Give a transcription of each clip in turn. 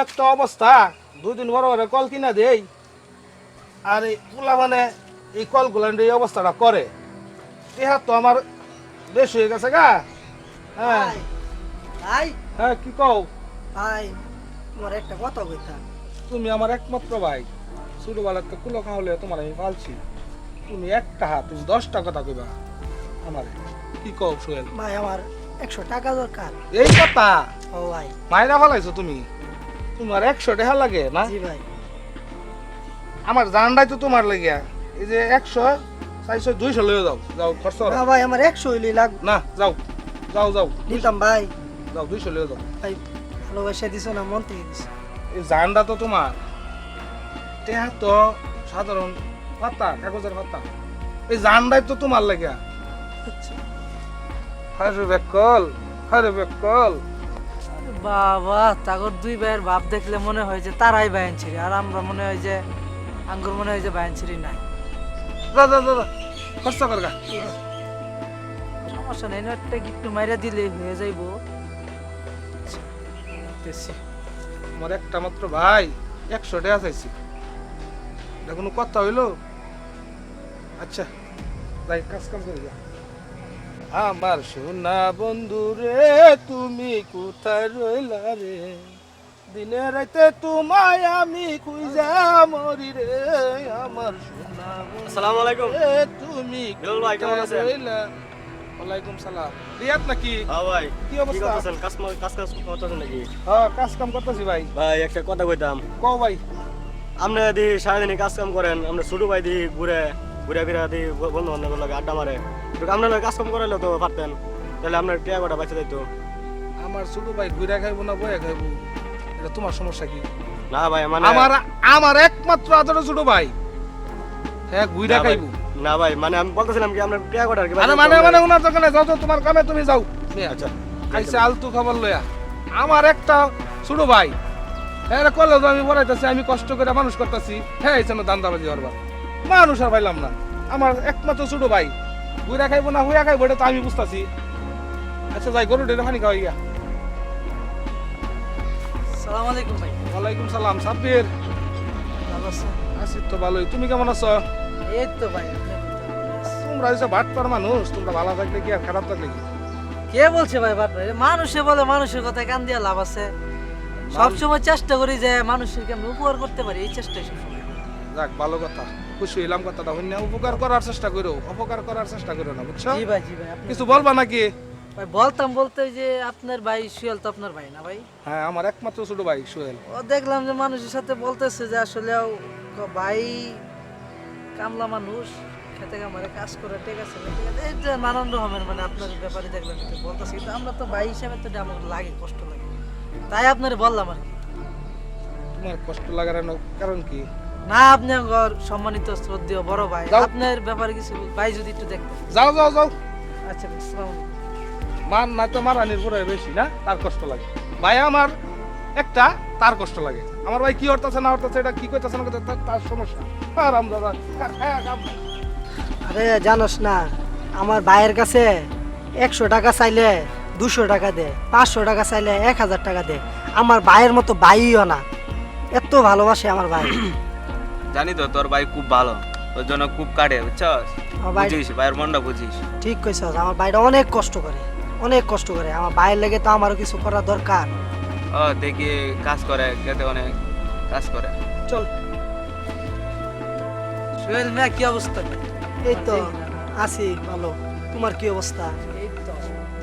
একটা অবস্থা, 2 দিন বড় বড় কল কিনা দেই, আর এই পোলা মানে এই কলগুলো এই অবস্থাটা করে। এহা তো আমার বেশ হয়ে গেছে গা। হ্যাঁ ভাই হ্যাঁ, কি কও? ভাই তোমার একটা কথা কইতাম। তুমি আমার একমাত্র ভাই, ছোটবেলার তো কুলো খাওয়ালে তোমার আমি পালছি। তুমি একটা হাত, তুমি 10টা কথা কইবা আমারে। কি কও সোহেল? ভাই আমার 100 টাকা দরকার। এই কথা ও ভাই। মাইরা ফেলাইছো তুমি? তোমার 100 টাকা লাগে না? জি ভাই। আমার জানটাই তো তোমার লাগিয়া। এই যে 100 400 200 লয়ে যাও, যাও খরচ করো। না ভাই আমার 100 হইলে লাগবে। না যাও যাও যাও, নিতাম ভাই। যাও 200 লয়ে যাও। ভাই ভালোবাসা দিছো না, মন থেকে দিছো। এই জানটা তো তোমার, টেহা তো সাধারণ পাতা, কাগজের পাতা। এই জানটাই তো তোমার লাগিয়া। আচ্ছা। হারে বেকল, হারে বেকল। বাবা তাগর দুই ভাইয়ের ভাব দেখলে মনে হয় যে তারাই বায়ান ছিরি, আর আমরা মনে হয় যে আঙ্গুর মনে হয় যে বায়ান ছিরি নাই। যা যা যা যা, খরচ কর গা। সমস্যা নেই, একটা গিফট মাইরা দিলে হয়ে যাইবো। দেখতেছি, আমার একটা মাত্র ভাই, 100 টাকা চাইছি। এটা কোনো কথা হইলো? আচ্ছা যাই, কাজ কাম করে যা। আমার সোনা বন্ধু রে, তুমি কোথায় রইলা রে? দিনে রাতে তোমায় আমি খুঁজা মরি রে। আমার সোনা বন্ধু আসসালামু আলাইকুম। রে, তুমি বিল্লাল ভাই, কেমন কোথায় আছেন? রইলা? ওয়ালাইকুম সালাম। রিয়াদ নাকি? হ্যাঁ ভাই, কি কি অবস্থা? করতেছেন? কাজ করতেছেন নাকি? হ্যাঁ, কাজ কাম করতেছি ভাই। ভাই একটা কথা কইতাম। কও ভাই। আপনি দি সারাদিনই কাজ কাম করেন, আমরা ছোট ভাই দি ঘুরে ঘুরে ফিরে দি বন্ধু বান্ধবের লাগে আড্ডা মারে। একটু আপনার কাজ কাম করাইলে তো পারতেন, তাহলে আপনার টিয়া কটা বাঁচে যাইতো। আমার ছোট ভাই ঘুরে খাইবো না বয়ে খাইবো, এটা তোমার সমস্যা কি? না ভাই মানে আমার আমার একমাত্র আদরের ছোট ভাই, হ্যাঁ ঘুরে না ভাই, খাইবো। না ভাই মানে আমি বলতেছিলাম কি আপনার টিয়া কটা আর কি আরে মানে মানে ওনার দোকানে যাও তো, তোমার কামে তুমি যাও। আচ্ছা আইসে আলতু খবর লয়া। আমার একটা ছোট ভাই, হ্যাঁ কলেজ আমি পড়াইতেছি, আমি কষ্ট করে মানুষ করতেছি, হ্যাঁ এই জন্য দান্দাবাজি করবা। মানুষ আর পাইলাম না। আমার একমাত্র ছোট ভাই ঘুরে খাইবো না হুইয়া খাইবো, এটা তো আমি বুঝতেছি। আচ্ছা যাই, গরু ডেরে পানি খাওয়াই গিয়া। সালাম আলাইকুম ভাই। ওয়ালাইকুম সালাম। সাব্বির, ভালো আছেন? আছি তো ভালোই। তুমি কেমন আছো? এই তো ভাই, আপনি ভালো আছেন? তোমরা হচ্ছে ভাটপার মানুষ, তোমরা ভালো থাকলে কি আর খারাপ থাকলে কি? কে বলছে ভাই বাট ভাই? মানুষে বলে, মানুষের কথায় কান দিয়া লাভ আছে? সবসময় চেষ্টা করি যে মানুষের কেমন উপকার করতে পারি, এই চেষ্টাই সবসময় করি। যাক ভালো কথা, খুশি হইলাম কথাটা হইনা। উপকার করার চেষ্টা করো, অপকার করার চেষ্টা করো না, বুঝছো? জি ভাই, জি ভাই। আপনি কিছু বলবা নাকি? ভাই বলতাম বলতে ওই যে আপনার ভাই সুয়েল তো আপনার ভাই না ভাই? হ্যাঁ, আমার একমাত্র ছোট ভাই সোহেল। ও দেখলাম যে মানুষের সাথে বলতেছে যে আসলে ভাই কামলা মানুষ, খেতে কামারে কাজ করে, ঠিক আছে না, ঠিক আছে, এই যে নানান রকমের মানে আপনার ব্যাপারে দেখলাম তো বলতেছে, কিন্তু আমরা তো ভাই হিসাবে তো এটা আমার লাগে, কষ্ট লাগে, তাই আপনার বললাম আর কি। তোমার কষ্ট লাগার কারণ কি? না, আপনি আমার সম্মানিত শ্রদ্ধেয় বড় ভাই, যাও। আপনার ব্যাপারে কিছু ভাই যদি একটু দেখতেন। যাও যাও যাও। আচ্ছা, আসসালামু আলাইকুম। মান না তো মারানির পরে বেশি না, তার কষ্ট লাগে। ভাই আমার একটা, তার কষ্ট লাগে। আমার ভাই কি হরতাছে না হরতাছে, এটা কি কইতাছে না কইতাছে, তার সমস্যা। আর আমরা আরে জানোস না, আমার ভাইয়ের কাছে 100 টাকা চাইলে 200 টাকা দে, 500 টাকা চাইলে 1000 টাকা দে। আমার ভাইয়ের মতো ভাইও না, এত ভালোবাসে আমার ভাই। জানি তো তোর ভাই খুব ভালো, তোর জন্য খুব কাটে, বুঝছস? আমার ভাই বুঝিস ভাইয়ের মনটা বুঝিস। ঠিক কইছস, আমার ভাইটা অনেক কষ্ট করে, অনেক কষ্ট করে। আমার ভাইয়ের লেগে তো আমারও কিছু করা দরকার। ও দেখি কাজ করে, খেতে অনেক কাজ করে। চল। সুহেল মিয়া, কি অবস্থা? এই তো আছি ভালো, তোমার কি অবস্থা? এই তো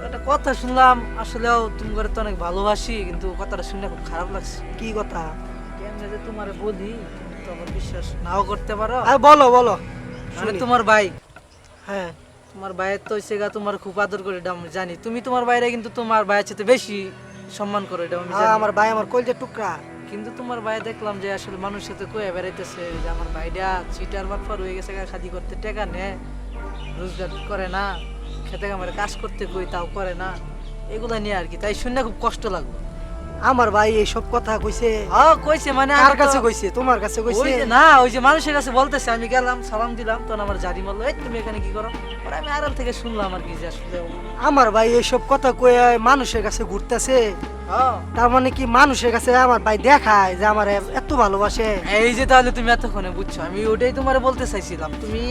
একটা কথা শুনলাম, আসলেও তুমি করে তো অনেক ভালোবাসি, কিন্তু কথাটা শুনে খুব খারাপ লাগছে। কি কথা? কেমনে যে তোমারে বলি, তুমি তো আবার বিশ্বাস নাও করতে পারো। আর বলো বলো। মানে শুনি। তোমার ভাই, হ্যাঁ, তোমার ভাইয়ের তো সেগা তোমার খুব আদর করে, এটা আমি জানি। তুমি তোমার বাইরে কিন্তু তোমার ভাইয়ের চেয়ে বেশি সম্মান করো, এটা আমি জানি। আমার ভাই আমার কলজের টুকরা। কিন্তু তোমার ভাই দেখলাম যে আসলে মানুষের সাথে কয়ে বেড়াইতেছে যে আমার ভাইটা চিটার বাটপার হয়ে গেছে, খাদি করতে টাকা নেয়, রোজগার করে না, খেতে কামারে কাজ করতে কই তাও করে না, এগুলা নিয়ে আর কি। তাই শুনে খুব কষ্ট লাগলো। আমার ভাই এইসব কথা কইছে? হ্যাঁ কইছে, মানে কার আমি কাছে তো- কইছে? তোমার কাছে ওই কইছে? যে না, ওই যে মানুষের কাছে বলতেছে, আমি গেলাম সালাম দিলাম, তখন আমার জারি মারলো, এই তুমি এখানে কি করো? পরে আমি আড়াল থেকে শুনলাম আর কি, যে আসলে আমার ভাই এইসব কথা কয়ে মানুষের কাছে ঘুরতেছে, হ্যাঁ। তার মানে কি মানুষের কাছে আমার ভাই দেখায় যে আমার এত ভালোবাসে? এই যে তাহলে তুমি এতক্ষণে বুঝছো, আমি ওটাই তোমারে বলতে চাইছিলাম। তুমি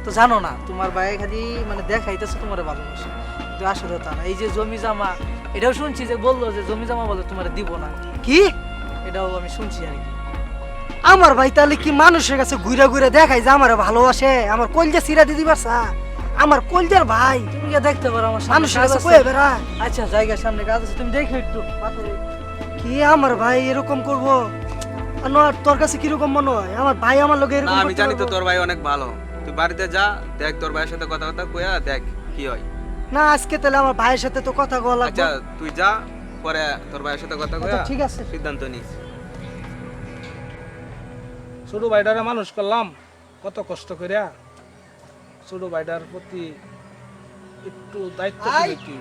তো জানো না, তোমার ভাই খালি মানে দেখাইতেছে তোমার ভালোবাসে, কিন্তু আসলে তা না। এই যে জমি জমা, এটাও শুনছি যে বললো যে জমি জমা বলে তোমার দিব না, কি? এটাও আমি শুনছি আর কি। আমার ভাই তাহলে কি মানুষের কাছে ঘুরে ঘুরে দেখায় যে আমার ভালোবাসে? আমার কলজা সিরা দিদি পারছা? আমার কলজার ভাই তুমি গিয়ে দেখতে পারো আমার সামনে মানুষের কাজ কাছে আছে। কয়ে বেড়ায়। আচ্ছা জায়গার সামনে কাজ আছে, তুমি দেখো একটু পাথরে। কি আমার ভাই এরকম করবো? আর না, তোর কাছে কিরকম মনে হয় আমার ভাই আমার লোকে না এরকম আমি করতে জানি তো পারবো? তোর ভাই অনেক ভালো। তুই বাড়িতে যা, দেখ তোর ভাইয়ের সাথে কথা কথা কইয়া দেখ কি হয়। না আজকে তাহলে আমার ভাইয়ের সাথে তো কথা বলা লাগবে। আচ্ছা তুই যা, পরে তোর ভাইয়ের সাথে কথা কইয়া ঠিক আছে। সিদ্ধান্ত নিস। ছোট ভাইটারে মানুষ করলাম কত কষ্ট করিয়া, ছোট ভাইটার প্রতি একটু দায়িত্ব ভাই। কি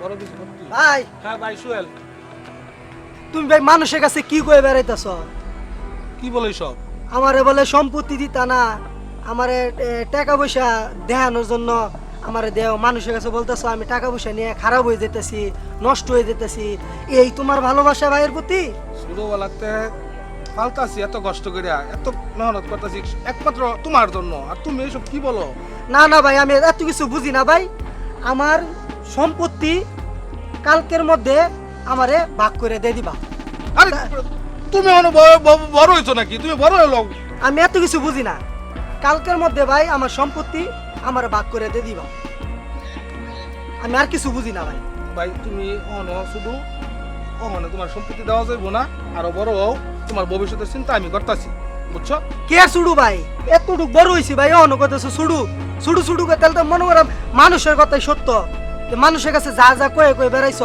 বড় কিছু করতে। ভাই হ্যাঁ ভাই সোহেল, তুমি ভাই মানুষের কাছে কি কয়ে বেড়াইতেছ? কি বলে সব? আমারে বলে সম্পত্তি দিতা না, আমারে টাকা পয়সা দেখানোর জন্য আমারে দেও। মানুষের কাছে বলতেছ আমি টাকা পয়সা নিয়ে খারাপ হয়ে যেতেছি, নষ্ট হয়ে যেতেছি। এই তোমার ভালোবাসা ভাইয়ের প্রতি? ছোটবেলাতে পালতাছি এত কষ্ট করিয়া, এত মেহনত করতেছি একমাত্র তোমার জন্য, আর তুমি এইসব কি বলো? না না ভাই, আমি এত কিছু বুঝি না ভাই। আমার সম্পত্তি কালকের মধ্যে আমারে ভাগ করে দিয়ে দিবা। আরে তুমি এখনো বড় হয়েছো নাকি? তুমি বড় হলো। আমি এত কিছু বুঝি না। কালকের মধ্যে ভাই আমার সম্পত্তি আমার ভাগ করে দিয়ে দিবা। আমি আর কিছু বুঝি না ভাই। ভাই তুমি অহনো শুধু অহনো তোমার সম্পত্তি দেওয়া যাইবো না, আরো বড় হও, তোমার ভবিষ্যতের চিন্তা আমি করতেছি, বুঝছো? কে ছুডু ভাই? এতটুক বড় হয়েছি ভাই, অন্য কথা ছুডু ছুডু ছুডু করে তাহলে তো মনে করাম মানুষের কথাই সত্য। যে মানুষের কাছে যা যা কয়ে কয়ে বেড়াইছ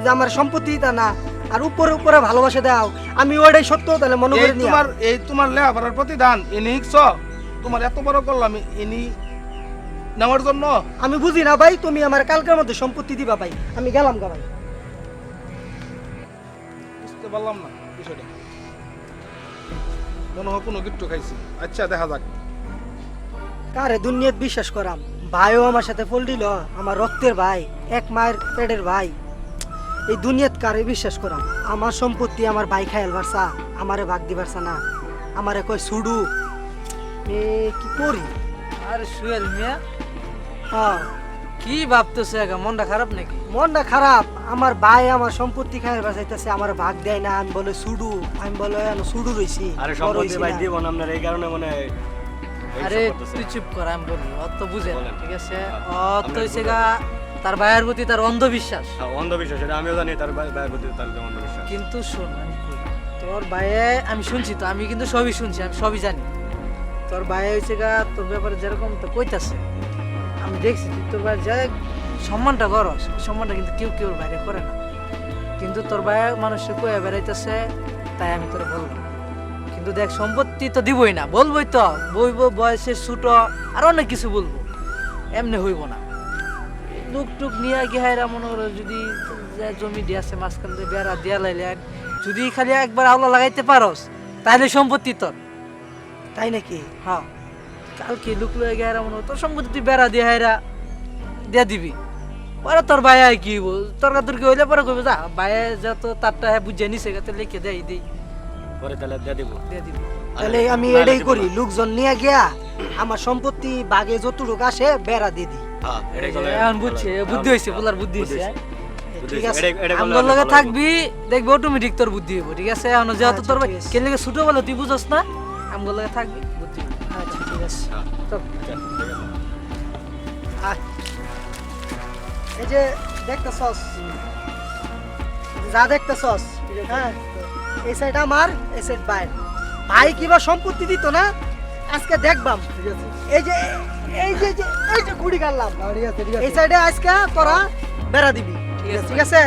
যে আমার সম্পত্তি তা না, আর উপরে উপরে ভালোবাসা দাও, আমি ওইটাই সত্য তাহলে মনে করে নিয়া। এই তোমার লেখাপড়ার প্রতিদান এনে হিকছ, তোমার এত বড় করলাম এনি নেওয়ার জন্য। আমি বুঝি না ভাই, তুমি আমার কালকের মধ্যে সম্পত্তি দিবা ভাই। আমি গেলাম গা ভাই। বুঝতে পারলাম না বিষয়টা, মনে হয় কোনো গিফট খাইছি। আচ্ছা দেখা যাক। কারে দুনিয়াত বিশ্বাস করাম? ভাইও আমার সাথে ফল দিল, আমার রক্তের ভাই, এক মায়ের পেটের ভাই। এই দুনিয়াত কারে বিশ্বাস করাম? আমার সম্পত্তি আমার ভাই খাইল পারছা, আমারে ভাগ দিবারছা না, আমারে কয় ছুডু। এ কি করি? আর সুয়েল মিয়া হ্যাঁ, কি ভাবতেছে একা, মনটা খারাপ নাকি? মনটা খারাপ। আমার ভাই আমার সম্পত্তি খাইল বাঁচাইতেছে, আমার ভাগ দেয় না। আমি বলে ছুডু, আমি বলে ছুডু রইছি। আরে বড় সম্পত্তি হইছি ভাই না। দিব না আপনার, এই কারণে মানে এইসব আরে করতেছে। তুই চুপ কর, আমি বলি অত বুঝে না, বলেন। ঠিক আছে? হ্যাঁ, অত আমরা হইছে বুঝে গা তার ভাইয়ের প্রতি তার অন্ধবিশ্বাস। হ্যাঁ, অন্ধবিশ্বাস, এটা আমিও জানি তার ভাইয়ের প্রতি তার যে অন্ধবিশ্বাস। কিন্তু শোন, আমি কই, তোর ভাইয়ে আমি শুনছি তো, আমি কিন্তু সবই শুনছি, আমি সবই জানি। তোর ভাই হয়েছে গা তোর ব্যাপারে যেরকম তো কইতাছে, আমি দেখছি তুই তোর ভাই যে সম্মানটা করস, ওই সম্মানটা কিন্তু কেউ কেউ বাইরে করে না। কিন্তু তোর ভাই মানুষের কয়ে বেড়াইতেছে, তাই আমি তোর বললাম। কিন্তু দেখ, সম্পত্তি তো দিবই না, বলবোই তো, বইব বয়সে ছোট, আর অনেক কিছু বলবো, এমনি হইব না। লুক টুক নিয়ে গিয়ে হায়রা মনে করো, যদি যে জমি দিয়েছে মাঝখান দিয়ে বেড়া দিয়া লাইলে, যদি খালি একবার আওলা লাগাইতে পারস, তাহলে সম্পত্তি তোর। তাই নাকি? হ্যাঁ, কালকে লুক লয়ে গিয়ে হায়রা মনে করো, তোর সম্পত্তি তুই বেড়া দিয়ে হায়রা দিয়া দিবি। পরে তোর ভাই আর কি তর্কাতর্কি হইলে পরে কইবে যা ভাইয়ে যত তারটা হ্যাঁ বুঝে নিছে, গাতে লিখে দেয় দেই পরে তাহলে দিয়ে দিব। দিয়ে দিবি। তাহলে আমি নাহলে এটাই দিব করি, না। লোকজন নিয়ে গিয়া আমার সম্পত্তি বাগে যতটুকু আসে বেড়া দিয়ে দিই। হ্যাঁ, এটাই করলে এখন ভালো বুঝছে, হয়। বুদ্ধি হয়েছে, পোলার বুদ্ধি হয়েছে। বুদ্ধি ঠিক হয়েছে। আছে, এটা করলে আমগোর অনেক লগে ভালো থাকবি, দেখবি অটোমেটিক তোর বুদ্ধি হইব, ঠিক আছে? এখন যেহেতু আচ্ছা, তোর ঠিক আছে। কে লেগে ছোট বলে তুই বুঝস না, আমগোর লগে থাকবি, বুদ্ধি হইব। আচ্ছা ঠিক আছে। হ্যাঁ, চল। আচ্ছা, ঠিক আছে। আয়। এই যে দেখতেছস, যা দেখতেছস, হ্যাঁ, এই সাইড আমার, এই সাইড বাইর। ভাই কিবা সম্পত্তি দিত না, আজকে দেখবাম। এই যে এই যে এই যে কুড়ি কাটলাম, এই সাইডে আজকে তোরা বেড়া দিবি, ঠিক আছে?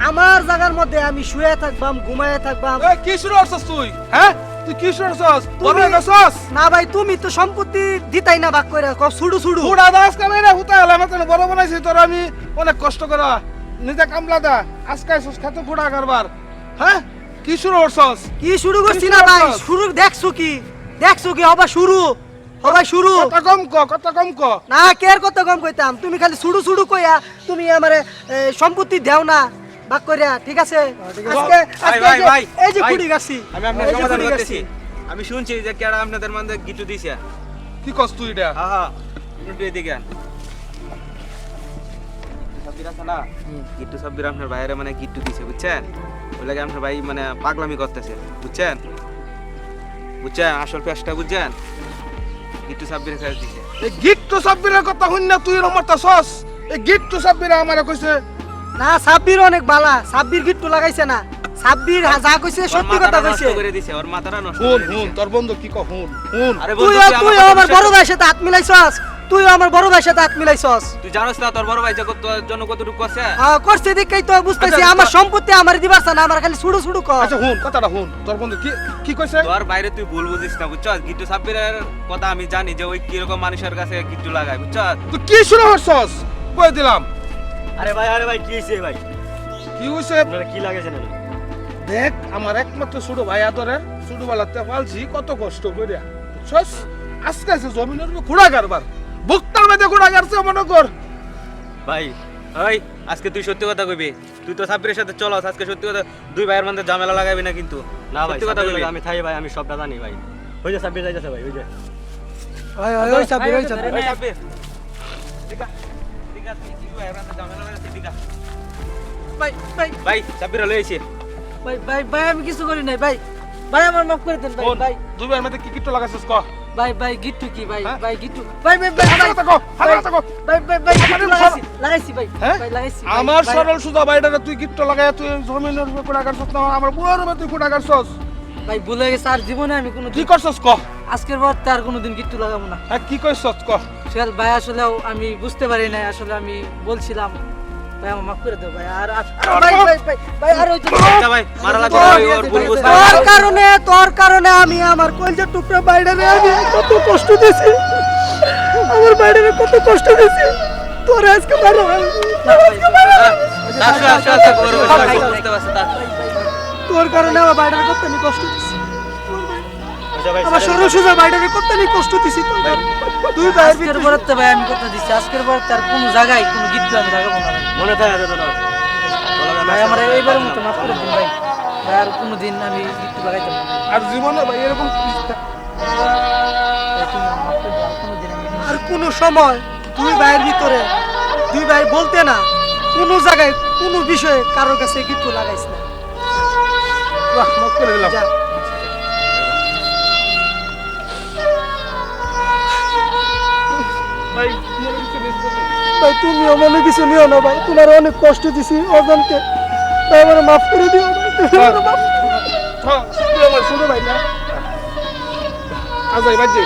আমার জায়গার মধ্যে আমি শুয়ে থাকবাম, ঘুমায়ে থাকবাম। এই কি শুরু করছস তুই? হ্যাঁ তুই কি শুরু করছস? বড় হয়ে গেছস? না ভাই, তুমি তো সম্পত্তি দিতাই না ভাগ করে, ছুডু ছুডু। হুড়া দাস কামাই না হুতা হলাম, কেন বড় বানাইছি তোর আমি অনেক কষ্ট করা, নিজে কামলা দা, আজকে আইছস খেতে ফুড়া কারবার, হ্যাঁ কি শুরু করছস কি শুরু করছি না ভাই, শুরু দেখছো কি হবা শুরু হবাই শুরু। কথা কম ক না কে আর কত কম কইতাম, তুমি খালি শুরু শুরু কইয়া তুমি আমারে সম্পত্তি দেও না ভাগ কইরা, ঠিক আছে? আজকে ভাই, ভাই, এই যে ভাই। খুঁড়ি গাছি, আমি আপনার এই যে সমাধান খুঁড়ি করতেছি। গাছি। আমি শুনছি যে কেডা আপনাদের মধ্যে গিট্টু দিছে। কি কস তুই এটা হ্যাঁ হ্যাঁ, একটু এদিকে আন। সাব্বির আছে না? গিট্টু সাব্বির আপনার ভাইয়েরা মানে গিট্টু দিছে, বুঝছেন? ওই লাগে আপনার ভাই মানে পাগলামি করতেছে, বুঝছেন? আসল পেশটা বুঝছেন? গিট্টু সাব্বির ফেরত দিছে। এই গিট্টু সাব্বিরের কথা হইন না তুই রমতাছস। এই গিট্টু সাব্বির আমারে কইছে না সাব্বির অনেক বালা, সাব্বির গিট্টু লাগাইছে না, সাব্বির যা কইছে ওর সত্যি মাথাটা কথা নষ্ট কইছে। করে দিছে, ওর মাথাটা নষ্ট হুন করে হুন দিছে। তোর বন্ধু কি কহ হুন হুন আরে তুই বন্ধু, তুই আমার কথা বড় বিশ্বাস- ভাইয়ের সাথে হাত মিলাইছস, তুই আমার বড় ভাইয়ের সাথে হাত মিলাইছস। তুই জানোস না তোর বড় ভাই যে তোর জন্য কতটুকু করছে? করছে দেখেই তো বুঝতেছি, আচ্ছা, আমার সম্পত্তি আমার দিবার না, আমার খালি শুরু শুরু কর। আচ্ছা হুন কথাটা হুন তোর বন্ধু কি কি কইছে তোর বাইরে তুই ভুল বুঝিস না, বুঝছস? গিট্টু সাব্বিরের কথা আমি জানি যে ওই কিরকম মানুষের কাছে গিট্টু লাগায়, বুঝছস? তুই কি শুরু করছস কই দিলাম আরে ভাই কি হইছে ভাই? কি হইছে আপনারা কি লাগাইছেন না? দেখ আমার একমাত্র ছোট ভাই আদরের ছোটবেলাতে পালছি কত কষ্ট করিয়া বুঝছস আজকে আছে জমিনের উপর ঘোড়া কারবার বুকটার মধ্যে ঘোড়া কারছে মনে কর ভাই ওই আজকে তুই সত্যি কথা কইবি, তুই তো সাব্বিরের সাথে চলস, আজকে সত্যি কথা দুই ভাইয়ের মধ্যে ঝামেলা লাগাবি না কিন্তু। না ভাই সত্যি কথা সাব্বির কইবি। লাগে আমি থাই ভাই, আমি সবটা জানি ভাই। ওই যে সাব্বির যাইতেছে ভাই, ওই যে। ওই ওই ওই সাব্বির, ওই সাব্বির। ওই সাব্বির, এদিকে আয়, এদিকে আয়, তুই কি ভাইয়ের মধ্যে ঝামেলা লাগাচ্ছিস? এদিকে আয়। ভাই ভাই ভাই সাব্বির লইছি। ভাই ভাই ভাই আমি কিছু করি নাই ভাই, ভাই আমার মাফ করে দেন ভাই, হুন ভাই দুই ভাইয়ের মধ্যে কি কিট্টু লাগাছিস ক ভাই গিট্টু কি ভাই, হ্যাঁ? ভাই গিট্টু, ভাই ভাই ভাই হালকা কথা কও, হালকা কথা কও। ভাই গিট্টু লাগাইছি ভাই, হ্যাঁ? ভাই লাগাইছি ভাই, আমার ভাই, সরল সুদা বাইটারে তুই কিট্টু লাগায় তুই জমিনের উপর ঘোড়া কারছস না আমার বুড়ার উপর তুই ঘোড়া কারছস ভাই ভুলে গেছে, আর জীবনে আমি কোনো কি করছস ক আজকের পর তার কোনোদিন গিট্টু লাগাবো না। হ্যাঁ কি কইছস ক সোহেল ভাই আসলেও আমি বুঝতে পারি নাই, আসলে আমি বলছিলাম ভাই আমার মাফ করে দাও ভাই, আর ভাই ভাই ভাই ভাই আর ওই যে আচ্ছা ভাই মারা লাগবে না, ওই ওর ভুল বুঝতে তোর কারণে আমি আমার কলজার টুকরা বাইরে আমি কত কষ্ট দিছি, আমার বাইরে কত কষ্ট দিছি, তোর আজকে মারো না ভাই, আসো আসো আসো, ওর বুঝতে পারছ তা। তোর কারণে আমার বাইরে কত আমি কষ্ট দিছি, আচ্ছা ভাই, আমার সরল সোজা বাইরে কত আমি কষ্ট দিছি তোর দুই ভাইয়ের আজকের ভিতরে। পর তো ভাই আমি কথা দিচ্ছি, আজকের পর তার কোনো জায়গায় কোনো গিট্টু আমি লাগাবো না ভাই। মনে থাকে তো তোর। ভাই আমার এইবারের মতো মাফ করে দিন ভাই, ভাই আর কোনোদিন আমি গিট্টু লাগাইতাম না। আর জীবনে ভাই এরকম ভাই, তুমি আমার মাফ করে দাও, আর কোনোদিন আমি আর কোনো সময় দুই ভাইয়ের ভিতরে দুই ভাই বলতে না কোনো জায়গায় কোনো বিষয়ে কারোর কাছে গিট্টু লাগাইছ না, বাহ মাফ করে দিলাম যা। ভাই মনে কিছু মিস করলি ভাই তুমিও মনে কিছু নিও না ভাই, তোমার অনেক কষ্ট দিছি অজান্তে, ভাই আমার মাফ করে দিও ভাই, তুমি আমারে মাফ হ্যাঁ তুই আমার ছোট ভাই না আজাই বাজে